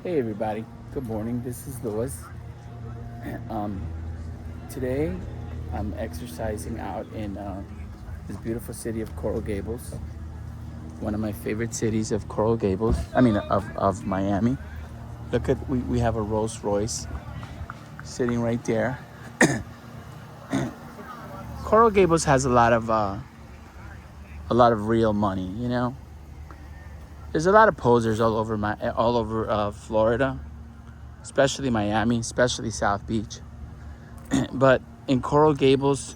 Hey everybody, good morning. This is Louis. Um, Today I'm exercising out in this beautiful city of Coral Gables, one of my favorite cities of Coral Gables. Of Miami. Look at we have a Rolls Royce sitting right there. Coral Gables has a lot of real money. There's a lot of posers all over Florida, especially Miami, especially South Beach. But in Coral Gables,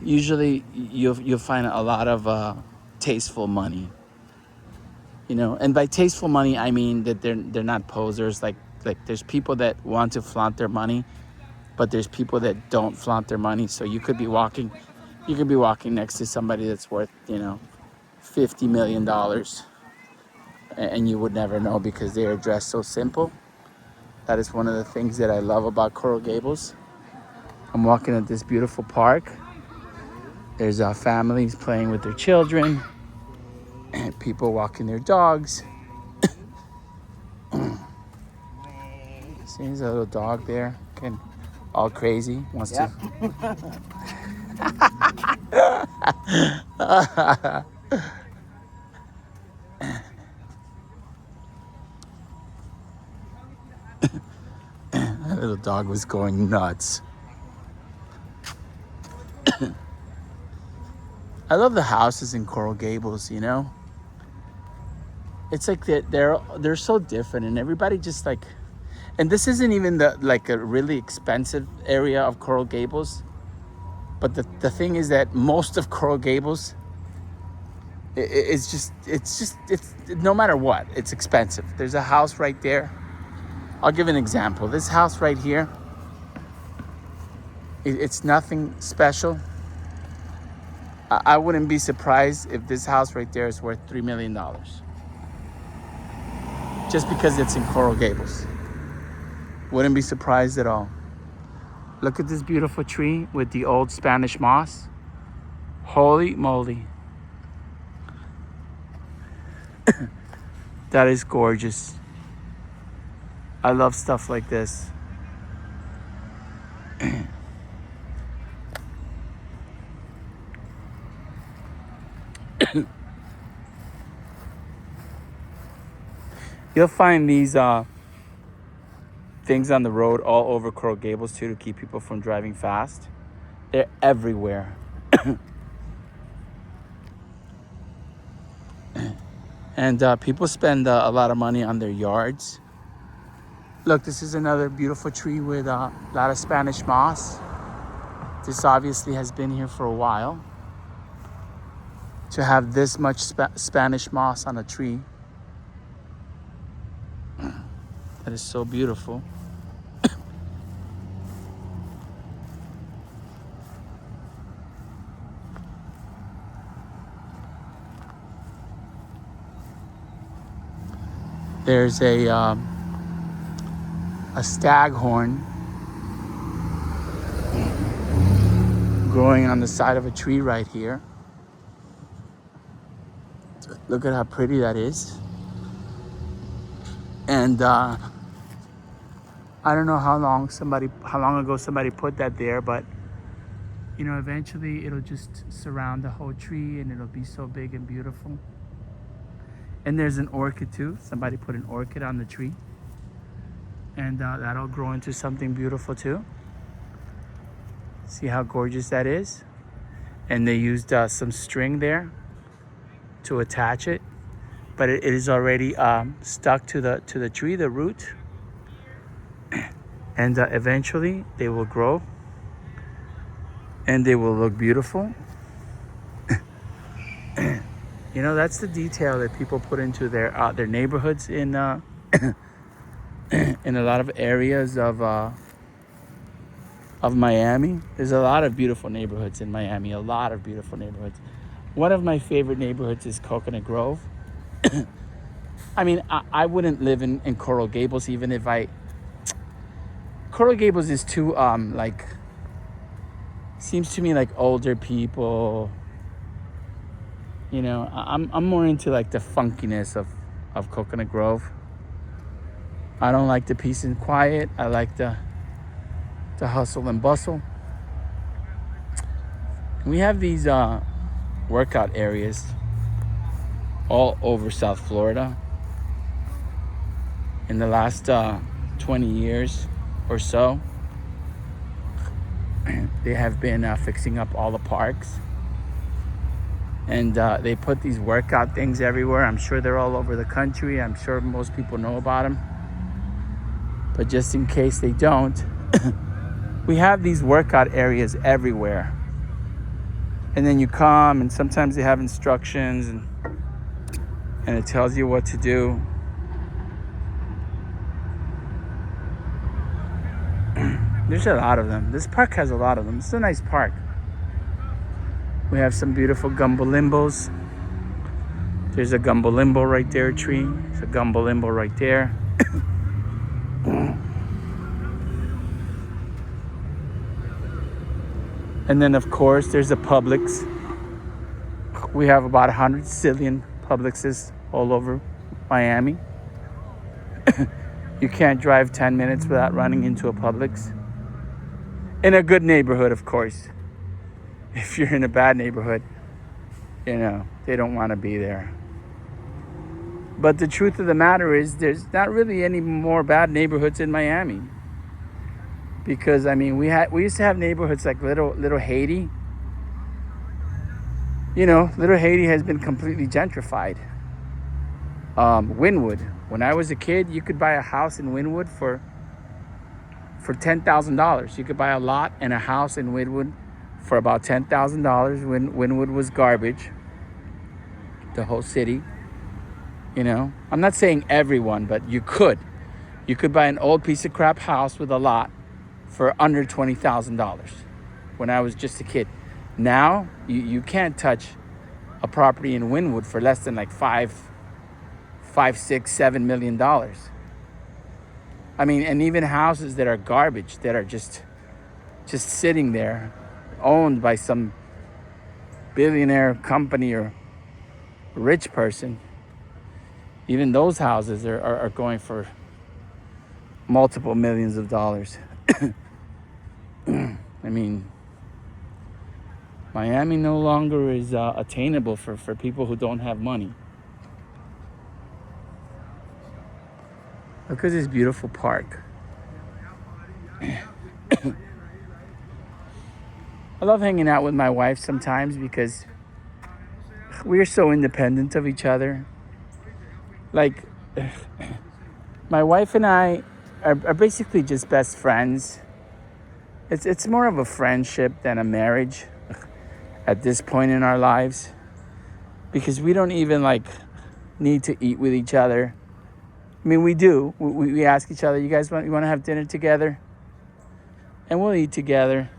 usually you'll find a lot of tasteful money. And by tasteful money I mean that they're not posers. Like there's people that want to flaunt their money, but there's people that don't flaunt their money. So you could be walking next to somebody that's worth $50 million, and you would never know because they are dressed so simple. That is one of the things that I love about Coral Gables. I'm walking at this beautiful park. There's families playing with their children, and people walking their dogs. See, there's a little dog there, all crazy, wants to. That little dog was going nuts. I love the houses in Coral Gables. It's like they're so different, and everybody just like. And this isn't even a really expensive area of Coral Gables, but the thing is that most of Coral Gables, it's no matter what, it's expensive. There's a house right there. I'll give an example. This house right here, it's nothing special. I wouldn't be surprised if this house right there is worth $3 million, just because it's in Coral Gables. Wouldn't be surprised at all. Look at this beautiful tree with the old Spanish moss. Holy moly. That is gorgeous. I love stuff like this. You'll find these things on the road all over Coral Gables too, to keep people from driving fast. They're everywhere. And people spend a lot of money on their yards. Look, this is another beautiful tree with a lot of Spanish moss. This obviously has been here for a while. To have this much Spanish moss on a tree, that is so beautiful. There's a staghorn growing on the side of a tree right here. Look at how pretty that is. And I don't know how long ago somebody put that there, but eventually it'll just surround the whole tree and it'll be so big and beautiful. And there's an orchid too. Somebody put an orchid on the tree, and that'll grow into something beautiful too. See how gorgeous that is? And they used some string there to attach it, but it is already stuck to the tree, the root. And eventually they will grow and they will look beautiful. That's the detail that people put into their neighborhoods in in a lot of areas of Miami. There's a lot of beautiful neighborhoods in Miami. A lot of beautiful neighborhoods. One of my favorite neighborhoods is Coconut Grove. I wouldn't live in Coral Gables even if I. Coral Gables is too seems to me like older people. I'm more into like the funkiness of Coconut Grove. I don't like the peace and quiet. I like the hustle and bustle. We have these workout areas all over South Florida. In the last 20 years or so, they have been fixing up all the parks. And they put these workout things everywhere. I'm sure they're all over the country. I'm sure most people know about them. But just in case they don't, we have these workout areas everywhere. And then you come, and sometimes they have instructions, and it tells you what to do. There's a lot of them. This park has a lot of them. It's a nice park. We have some beautiful gumbo limbos. There's a gumbo limbo right there, tree. There's a gumbo limbo right there. And then, of course, there's a Publix. We have about 100 zillion Publixes all over Miami. You can't drive 10 minutes without running into a Publix. In a good neighborhood, of course. If you're in a bad neighborhood, you know, they don't want to be there. But the truth of the matter is there's not really any more bad neighborhoods in Miami. Because, I mean, we used to have neighborhoods like Little Haiti. You know, Little Haiti has been completely gentrified. Wynwood. When I was a kid, you could buy a house in Wynwood for $10,000. You could buy a lot and a house in Wynwood for about $10,000 when Wynwood was garbage. The whole city. You know, I'm not saying everyone, but you could. You could buy an old piece of crap house with a lot for under $20,000 when I was just a kid. Now, you can't touch a property in Wynwood for less than like $5, $6, $7 million. I mean, and even houses that are garbage, that are just sitting there, owned by some billionaire company or rich person, even those houses are going for multiple millions of dollars. I mean, Miami no longer is attainable for people who don't have money. Look at this beautiful park. I love hanging out with my wife sometimes because we're so independent of each other. Like, my wife and I are basically just best friends. It's more of a friendship than a marriage at this point in our lives, because we don't even like need to eat with each other. I mean, we do. We ask each other, you want to have dinner together? And we'll eat together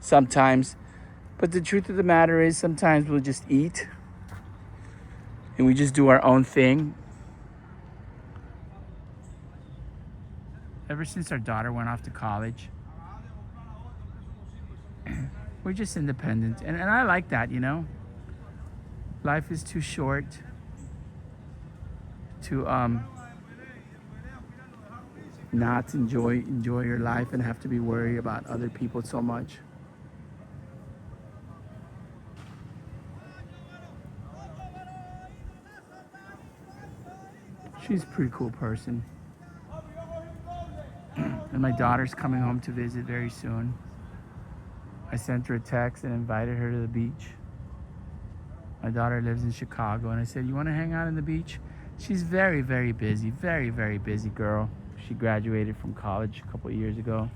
sometimes. But the truth of the matter is sometimes we'll just eat and we just do our own thing. Ever since our daughter went off to college, we're just independent. And I like that, you know? Life is too short to not enjoy your life and have to be worried about other people so much. She's a pretty cool person. And my daughter's coming home to visit very soon. I sent her a text and invited her to the beach. My daughter lives in Chicago, and I said, you want to hang out on the beach? She's very, very busy. Very, very busy girl. She graduated from college a couple of years ago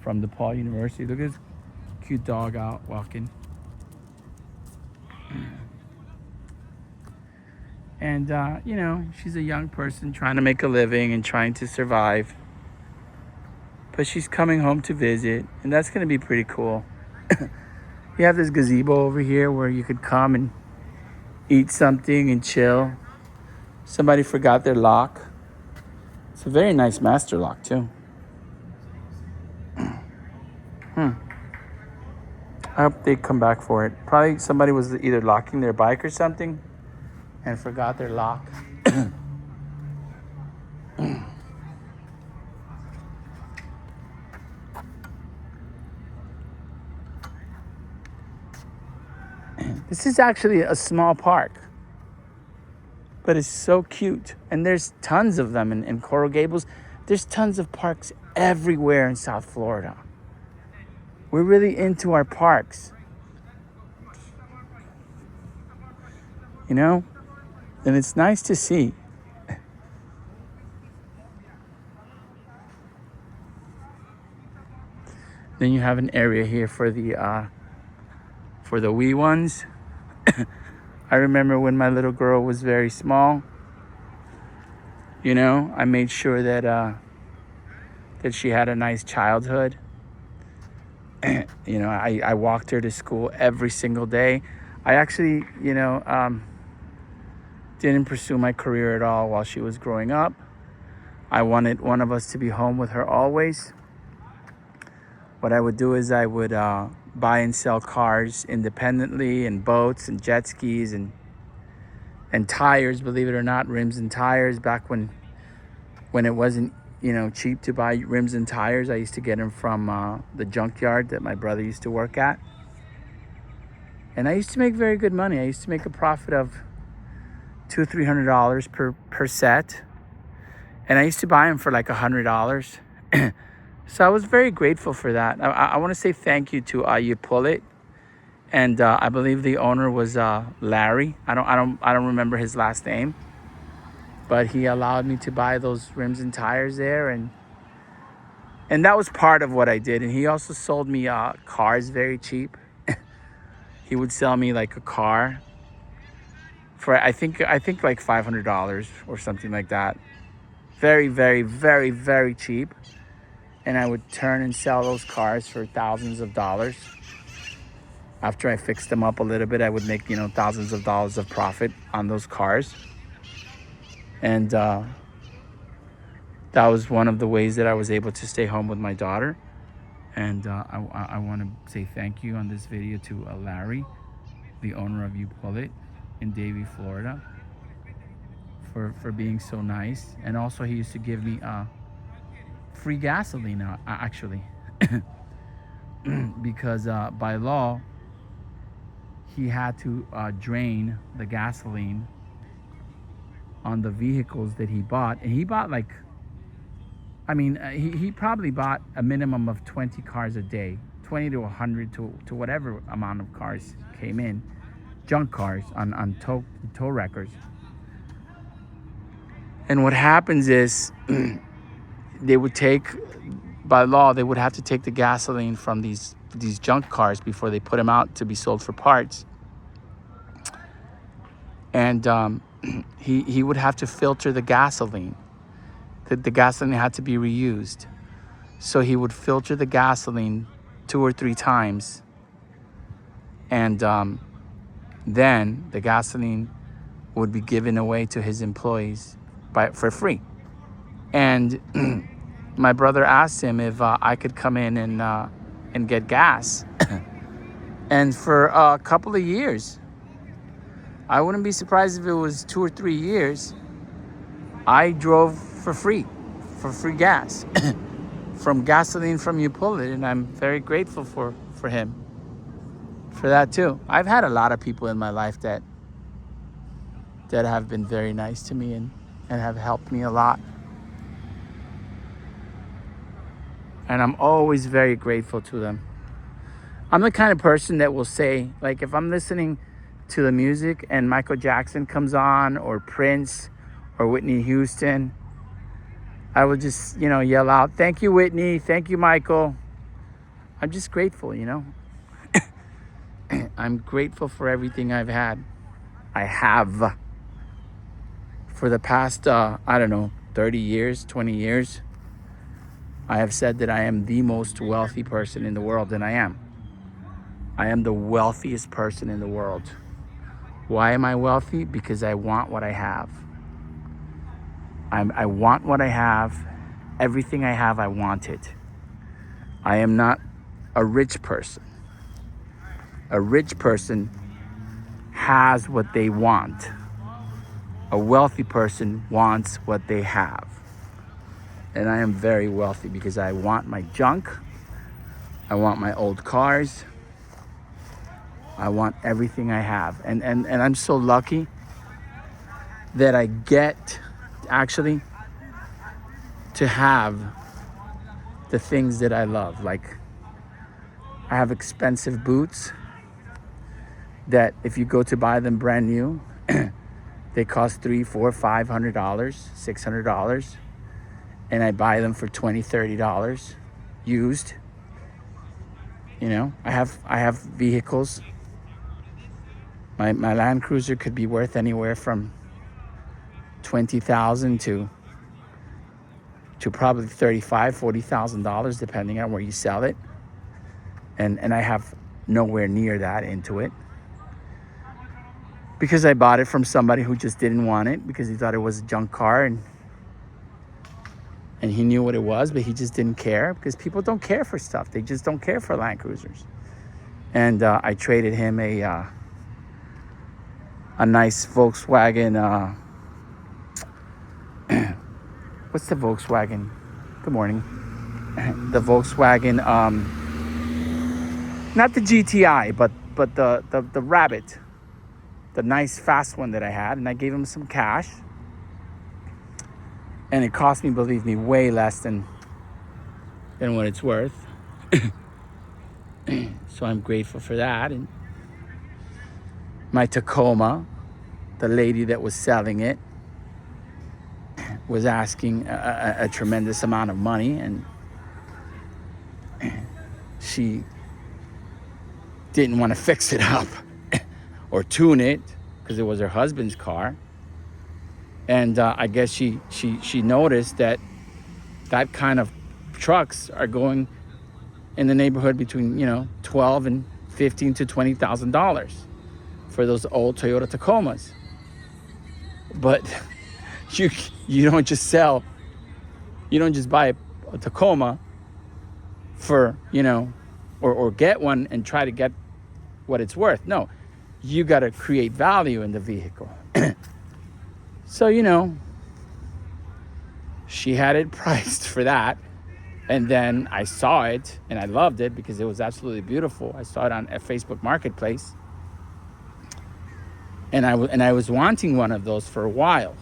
from DePaul University. Look at this cute dog out walking. And, you know, she's a young person trying to make a living and trying to survive. But she's coming home to visit, and that's going to be pretty cool. You have this gazebo over here where you could come and eat something and chill. Somebody forgot their lock. It's a very nice master lock, too. I hope they come back for it. Probably somebody was either locking their bike or something. and forgot their lock. This is actually a small park, but it's so cute. And there's tons of them in Coral Gables. There's tons of parks everywhere in South Florida. We're really into our parks, you know? And it's nice to see. Then you have an area here for the wee ones. I remember when my little girl was very small, you know, I made sure that she had a nice childhood. You know, I walked her to school every single day. I actually, didn't pursue my career at all while she was growing up. I wanted one of us to be home with her always. What I would do is I would buy and sell cars independently, and boats and jet skis and tires, believe it or not, rims and tires. Back when it wasn't, cheap to buy rims and tires, I used to get them from the junkyard that my brother used to work at. And I used to make very good money. I used to make a profit of $200-300 per set. And I used to buy them for like $100. So I was very grateful for that. I want to say thank you to Utopia, and I believe the owner was Larry. I don't remember his last name, but he allowed me to buy those rims and tires there, and that was part of what I did. And he also sold me cars very cheap. He would sell me like a car for I think like $500 or something like that. Very, very, very, very cheap. And I would turn and sell those cars for thousands of dollars. After I fixed them up a little bit, I would make, thousands of dollars of profit on those cars. And that was one of the ways that I was able to stay home with my daughter. And I want to say thank you on this video to Larry, the owner of Utopia in Davie, Florida, for being so nice. And also he used to give me free gasoline actually, because by law he had to drain the gasoline on the vehicles that he bought. And he bought like, he probably bought a minimum of 20 cars a day, 20 to 100 to whatever amount of cars came in, junk cars on tow records. And what happens is they would take, by law, they would have to take the gasoline from these junk cars before they put them out to be sold for parts. And he would have to filter the gasoline. The gasoline had to be reused. So he would filter the gasoline 2 or 3 times. And then the gasoline would be given away to his employees for free. And my brother asked him if I could come in and get gas. And for a couple of years, I wouldn't be surprised if it was 2 or 3 years, I drove for free gas from gasoline from Utopia. And I'm very grateful for him for that too. I've had a lot of people in my life that have been very nice to me and have helped me a lot. And I'm always very grateful to them. I'm the kind of person that will say, like, if I'm listening to the music and Michael Jackson comes on, or Prince, or Whitney Houston, I will just, yell out, "Thank you, Whitney. Thank you, Michael." I'm just grateful, I'm grateful for everything I've had. I have. For the past, 30 years, 20 years, I have said that I am the most wealthy person in the world, and I am. I am the wealthiest person in the world. Why am I wealthy? Because I want what I have. I want what I have. Everything I have, I want it. I am not a rich person. A rich person has what they want. A wealthy person wants what they have. And I am very wealthy because I want my junk. I want my old cars. I want everything I have. And I'm so lucky that I get actually to have the things that I love. Like, I have expensive boots that if you go to buy them brand new, they cost $300, $400, $500, $600. And I buy them for $20, $30 used. You know, I have vehicles. My Land Cruiser could be worth anywhere from $20,000 to probably $35,000, $40,000, depending on where you sell it. And I have nowhere near that into it, because I bought it from somebody who just didn't want it because he thought it was a junk car, and he knew what it was, but he just didn't care, because people don't care for stuff. They just don't care for Land Cruisers. And I traded him a nice Volkswagen. What's the Volkswagen? Good morning. The Volkswagen, not the GTI, but the Rabbit, the nice fast one that I had, and I gave him some cash. And it cost me, believe me, way less than what it's worth. So I'm grateful for that. And my Tacoma, the lady that was selling it was asking a tremendous amount of money, and she didn't want to fix it up or tune it because it was her husband's car. And I guess she noticed that kind of trucks are going in the neighborhood between, $12,000 and $15,000 to $20,000 for those old Toyota Tacomas. But you don't just buy a Tacoma for, or get one and try to get what it's worth. No, you got to create value in the vehicle. So, she had it priced for that. And then I saw it and I loved it because it was absolutely beautiful. I saw it on a Facebook Marketplace. And I was wanting one of those for a while.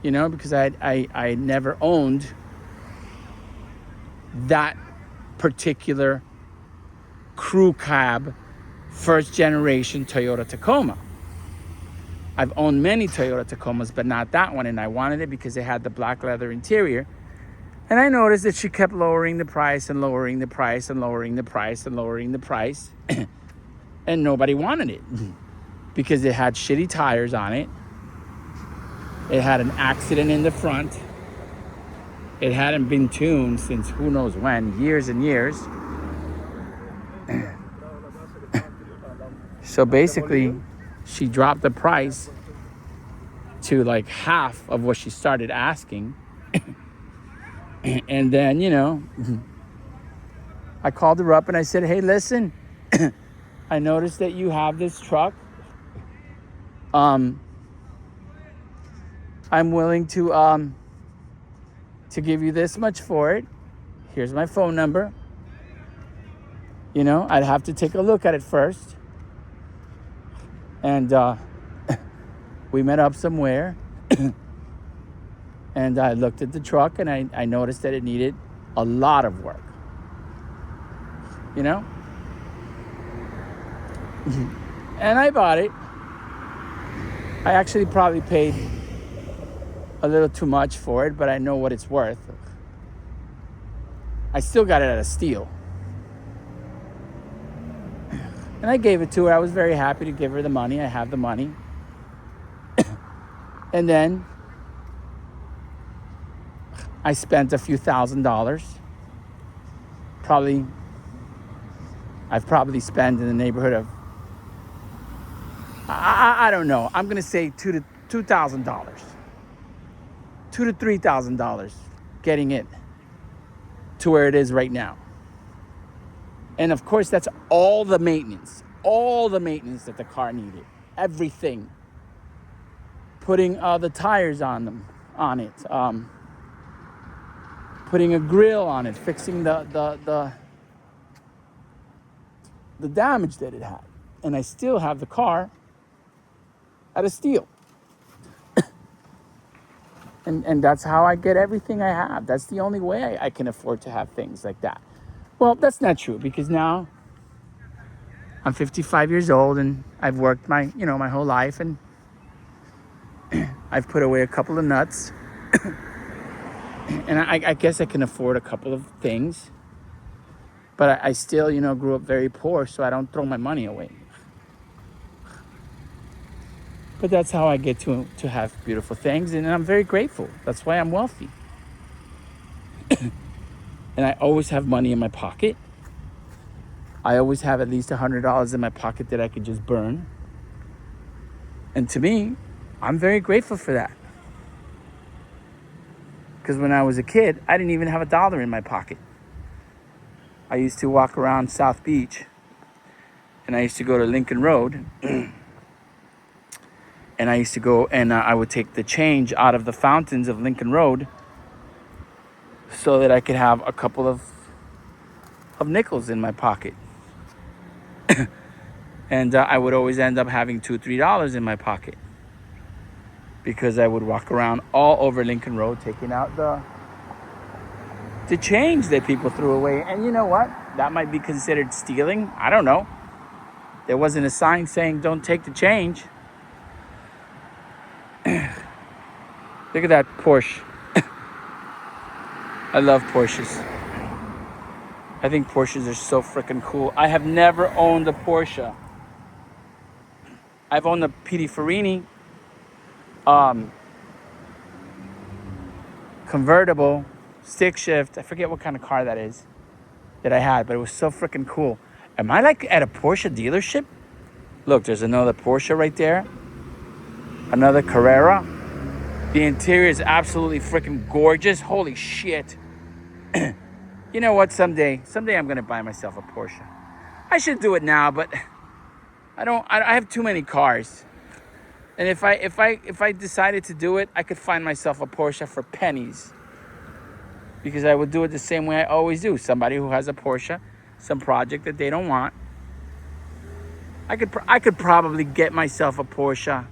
Because I never owned that particular crew cab first generation Toyota Tacoma. I've owned many Toyota Tacomas, but not that one. And I wanted it because it had the black leather interior. And I noticed that she kept lowering the price and lowering the price and lowering the price and lowering the price. And nobody wanted it because it had shitty tires on it. It had an accident in the front. It hadn't been tuned since who knows when, years and years. So basically, she dropped the price to like half of what she started asking. And then, I called her up and I said, hey, listen, I noticed that you have this truck. I'm willing to give you this much for it. Here's my phone number. I'd have to take a look at it first. And we met up somewhere. And I looked at the truck and I noticed that it needed a lot of work. And I bought it. I actually probably paid a little too much for it, but I know what it's worth. I still got it at a steal. And I gave it to her. I was very happy to give her the money. I have the money. And then I spent a few $1,000s. I've probably spent in the neighborhood of, I don't know. I'm going to say $2,000 to $3,000 getting it to where it is right now. And of course, that's all the maintenance that the car needed. Everything. putting the tires on it, putting a grill on it, fixing the damage that it had. And I still have the car at a steal. And that's how I get everything I have. That's the only way I can afford to have things like that. Well, that's not true, because now I'm 55 years old and I've worked my whole life, and I've put away a couple of nuts. And I guess I can afford a couple of things. But I still, grew up very poor, so I don't throw my money away. But that's how I get to have beautiful things, and I'm very grateful. That's why I'm wealthy. And I always have money in my pocket. I always have at least $100 in my pocket that I could just burn. And to me, I'm very grateful for that. Because when I was a kid, I didn't even have $1 in my pocket. I used to walk around South Beach, and I used to go to Lincoln Road. And I used to go and I would take the change out of the fountains of Lincoln Road so that I could have a couple of nickels in my pocket. And I would always end up having $2, $3 in my pocket, because I would walk around all over Lincoln Road taking out the change that people threw away. And you know what? That might be considered stealing. I don't know. There wasn't a sign saying don't take the change. Look at that Porsche. I love Porsches. I think Porsches are so freaking cool. I have never owned a Porsche. I've owned a Pininfarina convertible, stick shift. I forget what kind of car that is that I had, but it was so freaking cool. Am I like at a Porsche dealership? Look, there's another Porsche right there. Another Carrera. The interior is absolutely freaking gorgeous. Holy shit. You know what? Someday I'm going to buy myself a Porsche. I should do it now, but I have too many cars. And if I decided to do it, I could find myself a Porsche for pennies. Because I would do it the same way I always do. Somebody who has a Porsche, some project that they don't want. I could probably get myself a Porsche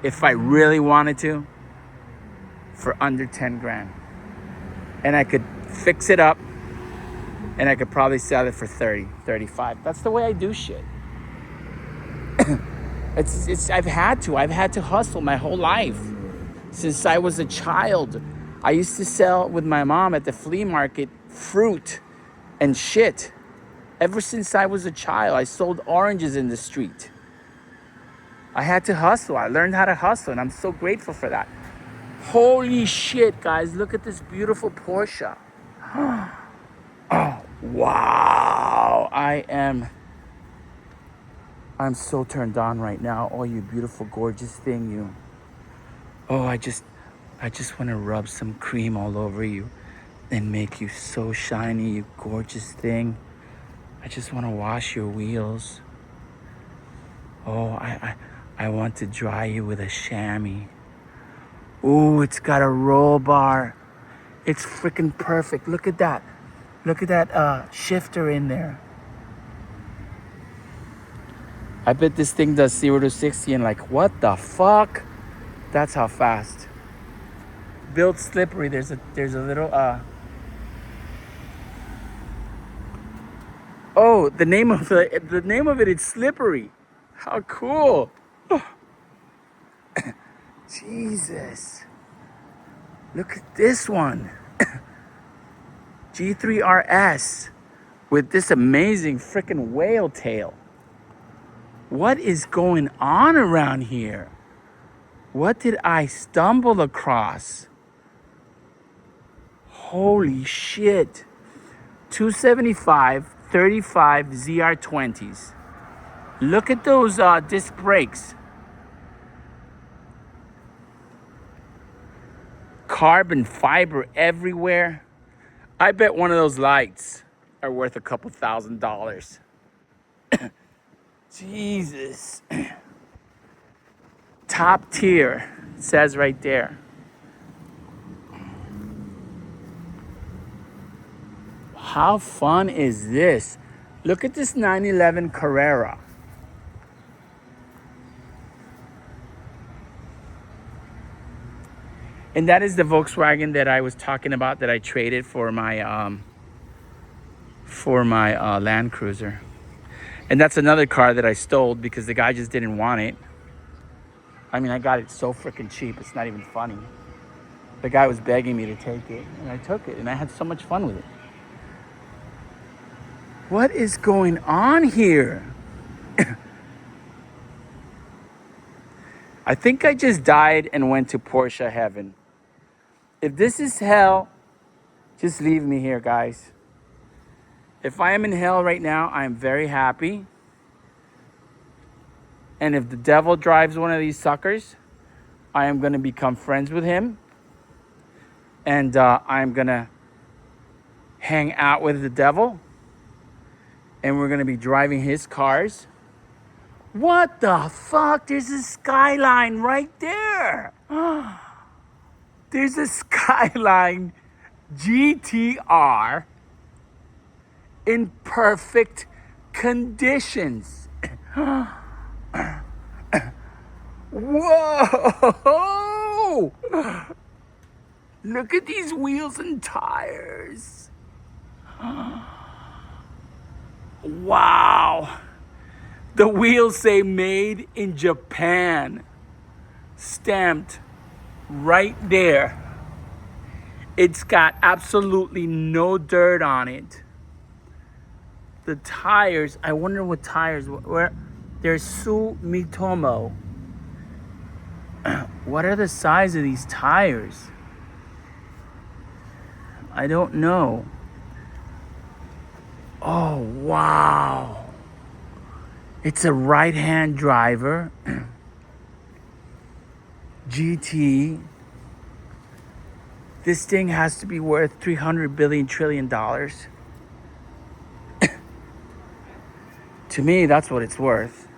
if I really wanted to, for under 10 grand. And I could fix it up, and I could probably sell it for 30, 35. That's the way I do shit. I've had to hustle my whole life. Since I was a child, I used to sell with my mom at the flea market fruit and shit. Ever since I was a child, I sold oranges in the street. I had to hustle. I learned how to hustle, and I'm so grateful for that. Holy shit, guys. Look at this beautiful Porsche. Oh, wow. I'm so turned on right now. Oh, you beautiful, gorgeous thing, you. Oh, I just want to rub some cream all over you and make you so shiny, you gorgeous thing. I just want to wash your wheels. Oh, I want to dry you with a chamois. Ooh, it's got a roll bar. It's freaking perfect. Look at that. Look at that shifter in there. I bet this thing does 0 to 60 in like, what the fuck? That's how fast. Built slippery. There's a little oh, the name of it is Slippery. How cool. Jesus. Look at this one. G3RS with this amazing freaking whale tail. What is going on around here? What did I stumble across? Holy shit. 275, 35 ZR20s. Look at those disc brakes. Carbon fiber everywhere. I bet one of those lights are worth a couple $1,000. Jesus. top tier. It says right there. How fun is this? Look at this 911 Carrera. And that is the Volkswagen that I was talking about that I traded for my Land Cruiser. And that's another car that I stole because the guy just didn't want it. I mean, I got it so freaking cheap. It's not even funny. The guy was begging me to take it, and I took it, and I had so much fun with it. What is going on here? I think I just died and went to Porsche heaven. If this is hell, just leave me here, guys. If I am in hell right now, I am very happy. And if the devil drives one of these suckers, I am going to become friends with him. And I'm going to hang out with the devil. And we're going to be driving his cars. What the fuck? There's a Skyline right there. There's a Skyline GTR in perfect conditions. Whoa! Look at these wheels and tires. Wow. The wheels say made in Japan. Stamped right there. It's got absolutely no dirt on it. The tires, I wonder what tires were. They're Sumitomo. What are the size of these tires? I don't know. Oh, wow. It's a right-hand driver. GT. This thing has to be worth $300 billion trillion. To me, that's what it's worth.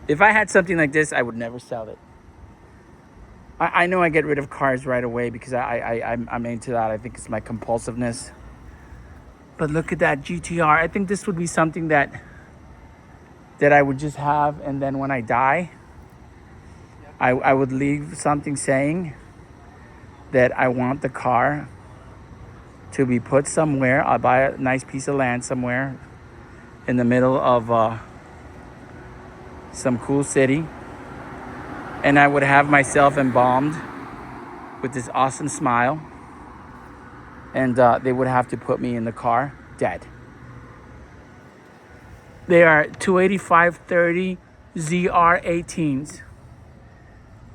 If I had something like this, I would never sell it. I know I get rid of cars right away because I'm into that. I think it's my compulsiveness. But look at that GTR. I think this would be something that I would just have, and then when I die, I would leave something saying that I want the car to be put somewhere. I'll buy a nice piece of land somewhere in the middle of some cool city, and I would have myself embalmed with this awesome smile, and they would have to put me in the car dead. They are 285/30 ZR18s.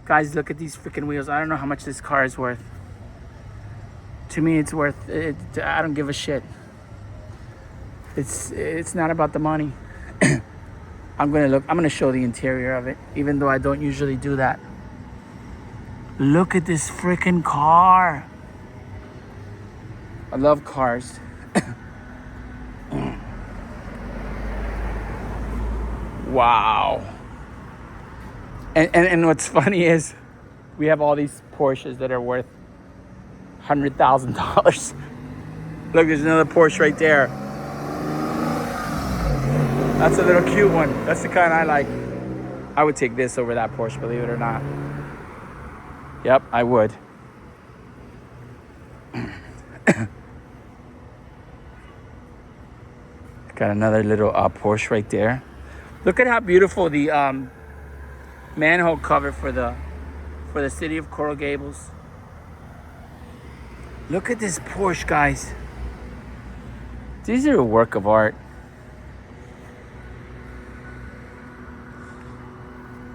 Guys, look at these freaking wheels. I don't know how much this car is worth. To me, it's worth it. I don't give a shit. It's not about the money. I'm gonna show the interior of it, even though I don't usually do that. Look at this freaking car. I love cars. Wow. And what's funny is we have all these Porsches that are worth $100,000. Look, there's another Porsche right there. That's a little cute one. That's the kind I like. I would take this over that Porsche, believe it or not. Yep, I would. Got another little Porsche right there. Look at how beautiful the manhole cover for the city of Coral Gables. Look at this Porsche, guys. These are a work of art.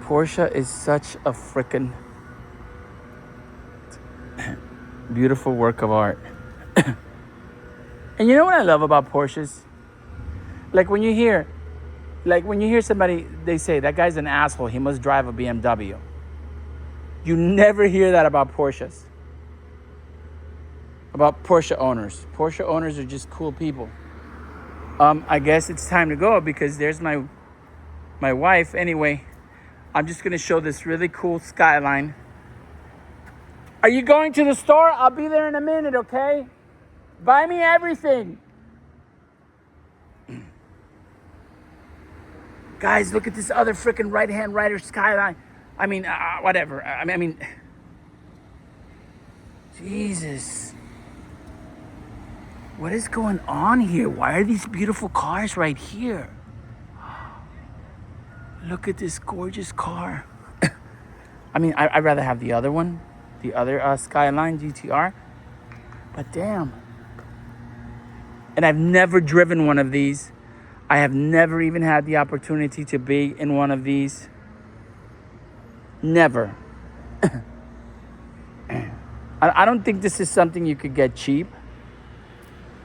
Porsche is such a frickin' beautiful work of art. And you know what I love about Porsches? Like when you hear somebody, they say, that guy's an asshole, he must drive a BMW. You never hear that about Porsches. About Porsche owners. Porsche owners are just cool people. I guess it's time to go because there's my wife. Anyway, I'm just gonna show this really cool skyline. Are you going to the store? I'll be there in a minute, okay? Buy me everything. Guys, look at this other freaking right-hand rider skyline. I mean, whatever. I mean, Jesus. What is going on here? Why are these beautiful cars right here? Look at this gorgeous car. I mean, I'd rather have the other one, the other Skyline GTR. But damn. And I've never driven one of these. I have never even had the opportunity to be in one of these. Never. I don't think this is something you could get cheap.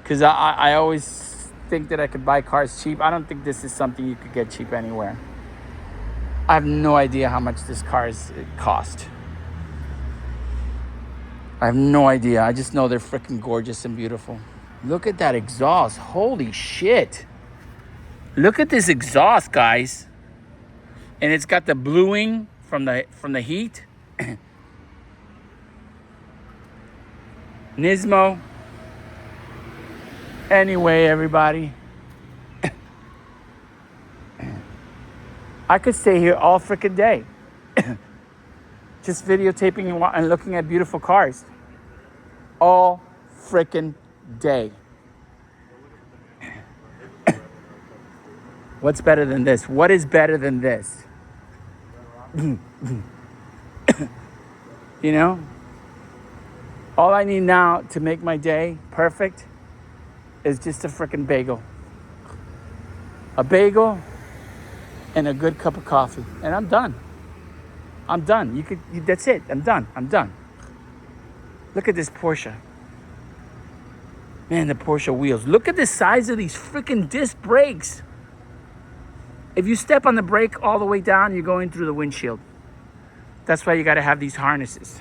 Because I always think that I could buy cars cheap. I don't think this is something you could get cheap anywhere. I have no idea how much this car cost. I have no idea. I just know they're freaking gorgeous and beautiful. Look at that exhaust. Holy shit. Look at this exhaust, guys. And it's got the bluing from the heat. Nismo. Anyway, everybody. I could stay here all freaking day. Just videotaping and looking at beautiful cars. All freaking day. What's better than this? What is better than this? You know? All I need now to make my day perfect is just a freaking bagel. A bagel and a good cup of coffee. And I'm done. I'm done. That's it. I'm done. Look at this Porsche. Man, the Porsche wheels. Look at the size of these freaking disc brakes. If you step on the brake all the way down, you're going through the windshield. That's why you got to have these harnesses.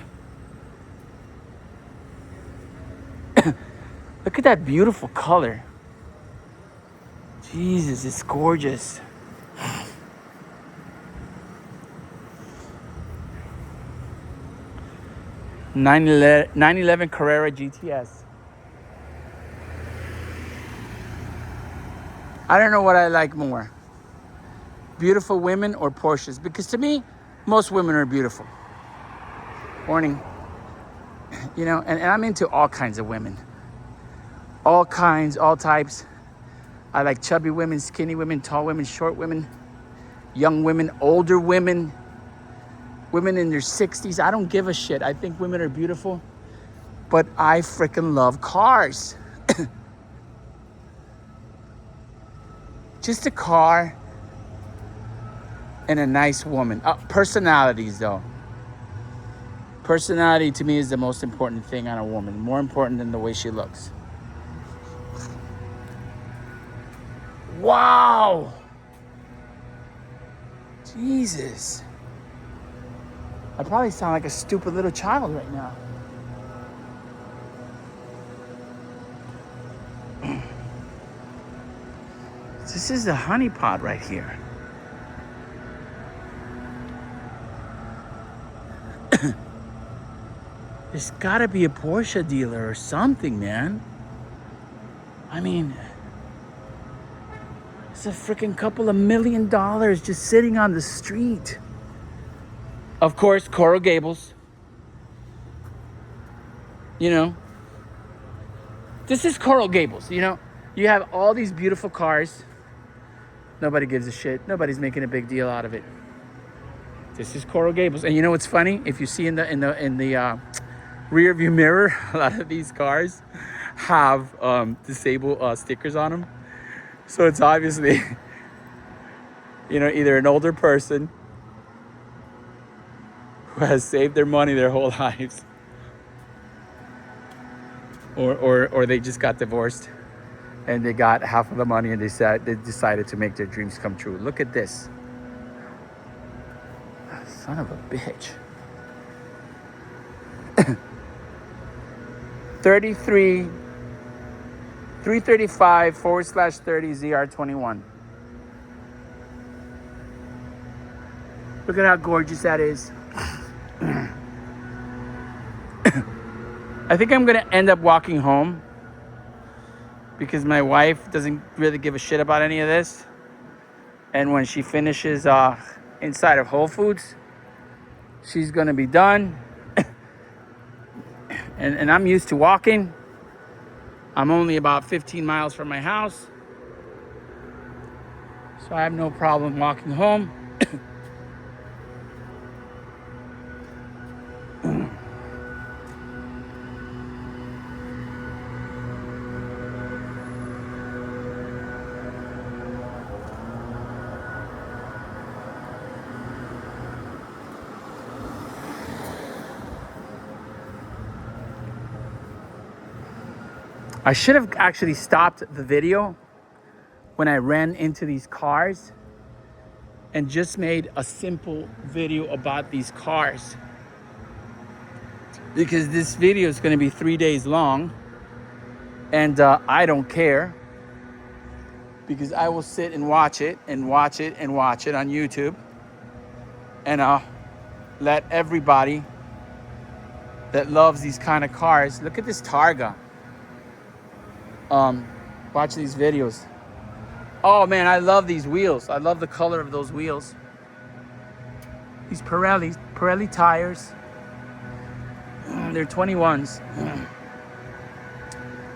Look at that beautiful color. Jesus, it's gorgeous. .911 Carrera GTS. I don't know what I like more. Beautiful women or Porsches? Because to me, most women are beautiful. Morning. You know, and I'm into all kinds of women. All kinds, all types. I like chubby women, skinny women, tall women, short women, young women, older women, women in their 60s. I don't give a shit. I think women are beautiful. But I freaking love cars. Just a car and a nice woman. Personalities, though. Personality to me is the most important thing on a woman. More important than the way she looks. Wow. Jesus. I probably sound like a stupid little child right now. This is the honeypot right here. There's gotta be a Porsche dealer or something, man. I mean, it's a freaking couple of $1 million just sitting on the street. Of course, Coral Gables. You know, this is Coral Gables, you know. You have all these beautiful cars. Nobody gives a shit. Nobody's making a big deal out of it. This is Coral Gables. And you know what's funny? If you see in the rear view mirror, a lot of these cars have disable stickers on them. So it's obviously, you know, either an older person who has saved their money their whole lives, or they just got divorced and they got half of the money and they decided to make their dreams come true. Look at this. Son of a bitch. 335/30 ZR21. Look at how gorgeous that is. I think I'm gonna end up walking home because my wife doesn't really give a shit about any of this. And when she finishes inside of Whole Foods, she's gonna be done. and I'm used to walking. I'm only about 15 miles from my house, so I have no problem walking home. I should have actually stopped the video when I ran into these cars and just made a simple video about these cars, because this video is going to be 3 days long, and I don't care, because I will sit and watch it and watch it and watch it on YouTube, and I'll let everybody that loves these kind of cars look at this Targa. Watch these videos. Oh man, I love these wheels. I love the color of those wheels. These Pirelli tires. They're 21s.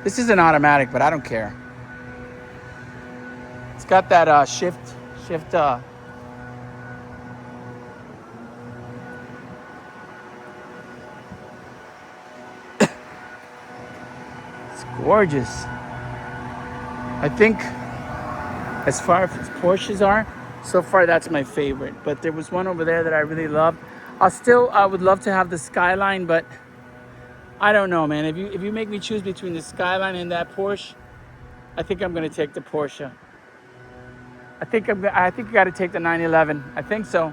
This is an automatic, but I don't care. It's got that shift. It's gorgeous. I think as far as Porsches are, so far that's my favorite. But there was one over there that I really loved. I would love to have the Skyline, but I don't know, man. If you make me choose between the Skyline and that Porsche, I think I'm gonna take the Porsche. I think you got to take the 911. I think so.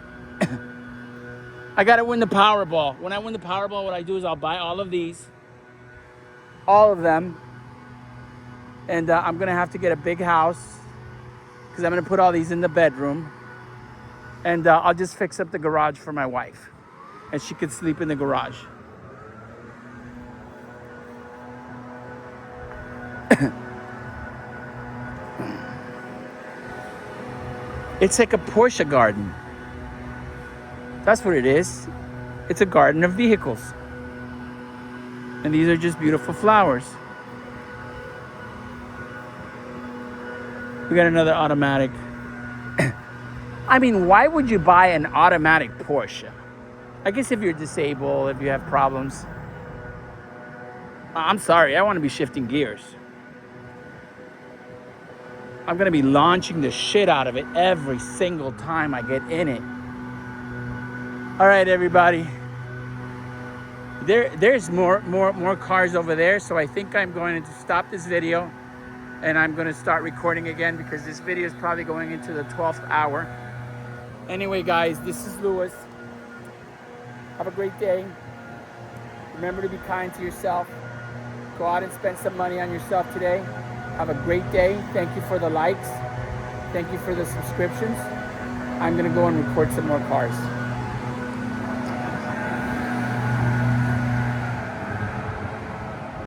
I got to win the Powerball. When I win the Powerball, what I do is I'll buy all of these, all of them, and I'm gonna have to get a big house because I'm gonna put all these in the bedroom, and I'll just fix up the garage for my wife, and she could sleep in the garage. It's like a Porsche garden. That's what it is. It's a garden of vehicles. And these are just beautiful flowers. We got another automatic. I mean, why would you buy an automatic Porsche? I guess if you're disabled, if you have problems. I'm sorry, I want to be shifting gears. I'm going to be launching the shit out of it every single time I get in it. All right, everybody. There's more cars over there, so I think I'm going to stop this video and I'm going to start recording again because this video is probably going into the 12th hour. Anyway, guys, this is Louis. Have a great day. Remember to be kind to yourself. Go out and spend some money on yourself today. Have a great day. Thank you for the likes. Thank you for the subscriptions. I'm going to go and record some more cars.